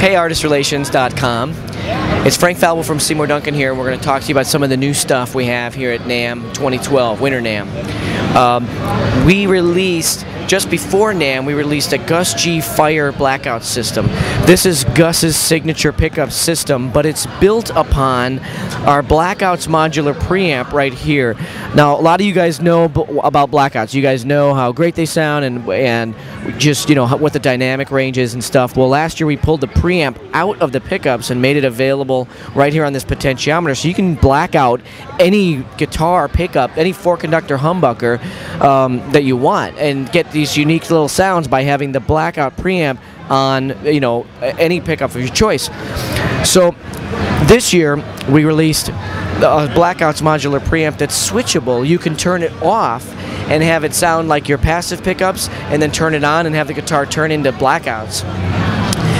Artistrelations.com. It's Frank Falbo from Seymour Duncan here, and we're going to talk to you about some of the new stuff we have here at NAMM 2012, Winter NAMM. We released, just before NAMM, we released a Gus G Fire Blackout System. This is Gus's signature pickup system, but it's built upon our Blackouts modular preamp right here. Now, a lot of you guys know about Blackouts. You guys know how great they sound and just, you know, what the dynamic range is and stuff. Well, last year we pulled the preamp out of the pickups and made it available right here on this potentiometer, so you can black out any guitar pickup, any four-conductor humbucker that you want, and get these unique little sounds by having the blackout preamp on, you know, any pickup of your choice. So this year we released a Blackouts modular preamp that's switchable. You can turn it off and have it sound like your passive pickups, and then turn it on and have the guitar turn into blackouts.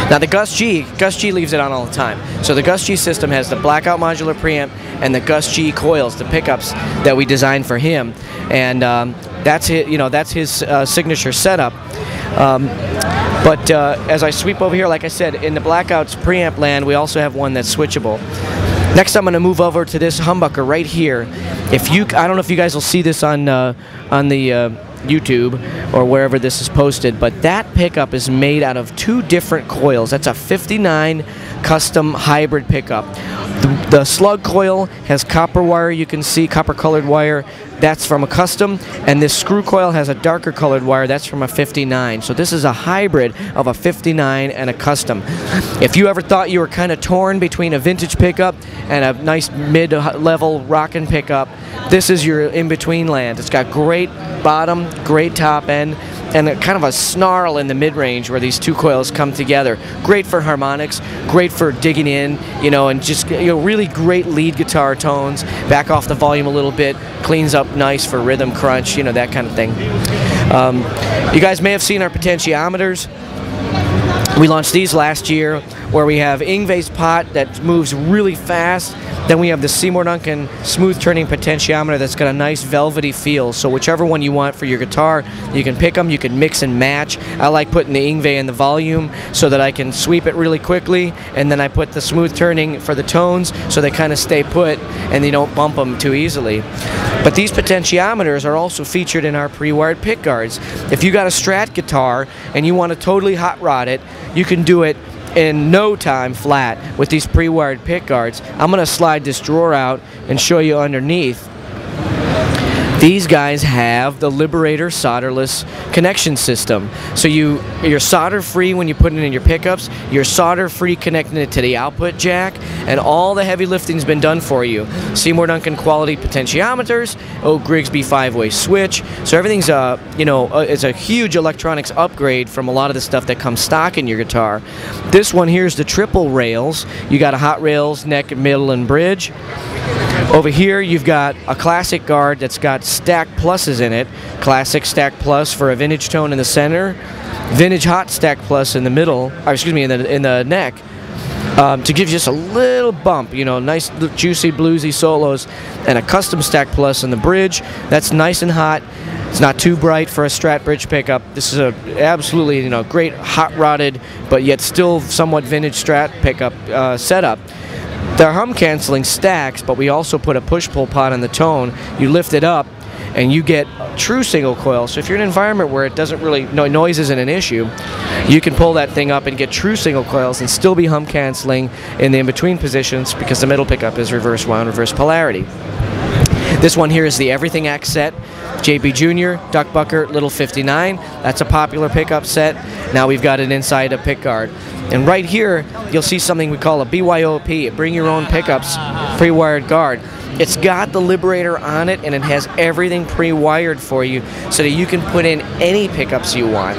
Now the Gus G leaves it on all the time. So the Gus G system has the blackout modular preamp and the Gus G coils, the pickups that we designed for him, and that's his, you know, that's his signature setup. But as I sweep over here, like I said, in the Blackouts preamp land, we also have one that's switchable. Next, I'm going to move over to this humbucker right here. If you, I don't know if you guys will see this on the YouTube or wherever this is posted, but that pickup is made out of two different coils. That's a 59 custom hybrid pickup. The slug coil has copper wire, you can see copper colored wire, that's from a custom, and this screw coil has a darker colored wire, that's from a 59. So this is a hybrid of a 59 and a custom. If you ever thought you were kind of torn between a vintage pickup and a nice mid-level rockin' pickup, this is your in-between land. It's got great bottom, great top end, and a kind of a snarl in the mid-range where these two coils come together. Great for harmonics, great for digging in, you know, and just, you know, really great lead guitar tones. Back off the volume a little bit, cleans up nice for rhythm crunch, you know, that kind of thing. You guys may have seen our potentiometers. We launched these last year, where we have Yngwie's pot that moves really fast. Then we have the Seymour Duncan smooth turning potentiometer that's got a nice velvety feel. So whichever one you want for your guitar, you can pick them, you can mix and match. I like putting the Yngwie in the volume so that I can sweep it really quickly, and then I put the smooth turning for the tones so they kind of stay put and you don't bump them too easily. But these potentiometers are also featured in our pre-wired pickguards. If you got a Strat guitar and you want to totally hot rod it, you can do it in no time flat with these pre-wired pickguards. I'm going to slide this drawer out and show you underneath. These guys have the Liberator solderless connection system. So you're solder free when you put it in your pickups. You're solder free connecting it to the output jack, and all the heavy lifting's been done for you. Seymour Duncan quality potentiometers, Oak Grigsby 5-way switch. So everything's you know, it's a huge electronics upgrade from a lot of the stuff that comes stock in your guitar. This one here is the triple rails. You got a hot rails, neck, middle, and bridge. Over here you've got a classic guard that's got stacked pluses in it. Classic stack plus for a vintage tone in the center, vintage hot stack plus in the middle, or excuse me, in the neck, to give you just a little bump, you know, nice juicy bluesy solos, and a custom stack plus in the bridge. That's nice and hot. It's not too bright for a Strat bridge pickup. This is a absolutely, you know, great hot rodded but yet still somewhat vintage Strat pickup setup. They're hum canceling stacks, but we also put a push-pull pot on the tone. You lift it up and you get true single coil. So if you're in an environment where it doesn't really, noise isn't an issue, you can pull that thing up and get true single coils and still be hum canceling in the in-between positions, because the middle pickup is reverse wound, reverse polarity. This one here is the Everything X set. JB Jr., Duckbucker, Little 59. That's a popular pickup set. Now we've got it inside a pickguard. And right here, you'll see something we call a BYOP, Bring Your Own Pickups Pre-Wired Guard. It's got the Liberator on it, and it has everything pre-wired for you so that you can put in any pickups you want.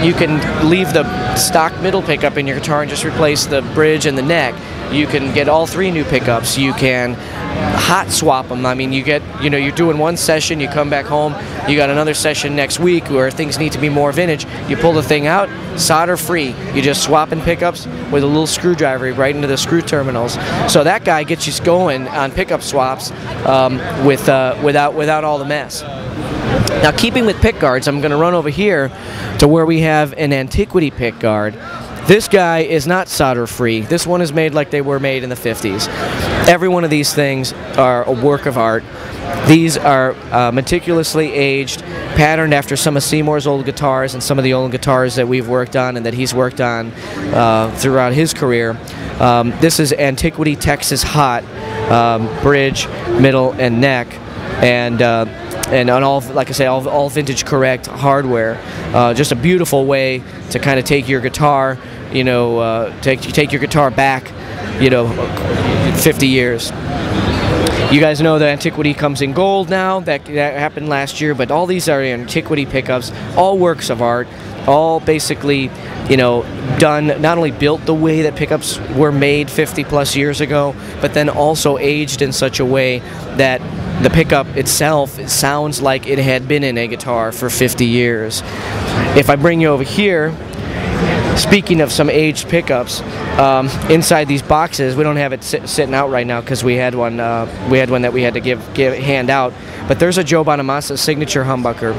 You can leave the stock middle pickup in your guitar and just replace the bridge and the neck. You can get all three new pickups. You can hot swap them. I mean, you get, you know, you're doing one session, you come back home, you got another session next week where things need to be more vintage. You pull the thing out, solder free. You just swap in pickups with a little screwdriver right into the screw terminals. So that guy gets you going on pickup swaps without all the mess. Now, keeping with pickguards, I'm going to run over here to where we have an antiquity pickguard. This guy is not solder free. This one is made like they were made in the 50s. Every one of these things are a work of art. These are meticulously aged, patterned after some of Seymour's old guitars and some of the old guitars that we've worked on and that he's worked on throughout his career. This is Antiquity Texas Hot, bridge, middle, and neck, and on all, like I say, all vintage correct hardware. Just a beautiful way to kind of take your guitar, you know, take your guitar back, you know, 50 years. You guys know the Antiquity comes in gold now. That happened last year, but all these are Antiquity pickups, all works of art, all basically, you know, done, not only built the way that pickups were made 50 plus years ago, but then also aged in such a way that the pickup itself, it sounds like it had been in a guitar for 50 years. If I bring you over here, speaking of some aged pickups, inside these boxes, we don't have it sitting out right now because we had one that we had to hand out. But there's a Joe Bonamassa signature humbucker.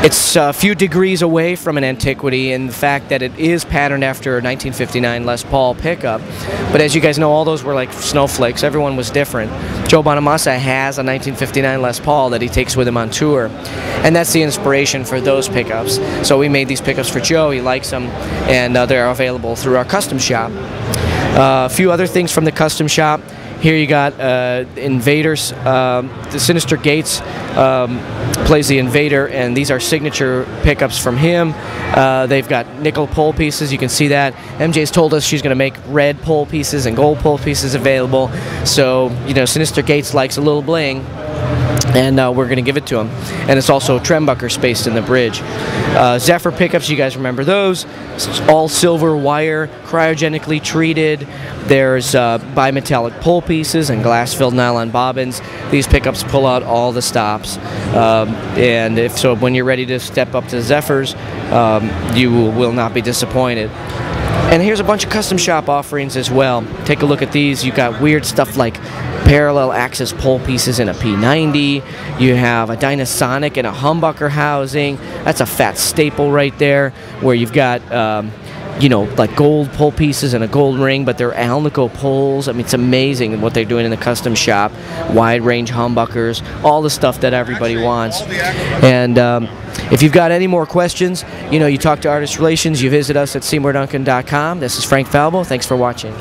It's a few degrees away from an Antiquity in the fact that it is patterned after a 1959 Les Paul pickup. But as you guys know, all those were like snowflakes. Everyone was different. Joe Bonamassa has a 1959 Les Paul that he takes with him on tour. And that's the inspiration for those pickups. So we made these pickups for Joe. He likes them, and they're available through our custom shop. A few other things from the custom shop. Here you got Invaders, the Synester Gates plays the Invader, and these are signature pickups from him. They've got nickel pole pieces, you can see that. MJ's told us she's going to make red pole pieces and gold pole pieces available, so, you know, Synester Gates likes a little bling, and we're going to give it to him. And it's also trembucker spaced in the bridge. Zephyr pickups, you guys remember those. It's all silver wire, cryogenically treated. There's bimetallic pole pieces and glass-filled nylon bobbins. These pickups pull out all the stops. And if so, when you're ready to step up to Zephyrs, you will not be disappointed. And here's a bunch of custom shop offerings as well. Take a look at these. You got weird stuff like parallel axis pole pieces in a P90. You have a Dynasonic and a humbucker housing. That's a fat staple right there, where you've got you know, like gold pole pieces and a gold ring, but they're Alnico poles. I mean, it's amazing what they're doing in the custom shop. Wide range humbuckers, all the stuff that everybody wants. And if you've got any more questions, you know, you talk to Artist Relations, you visit us at SeymourDuncan.com. This is Frank Falbo. Thanks for watching.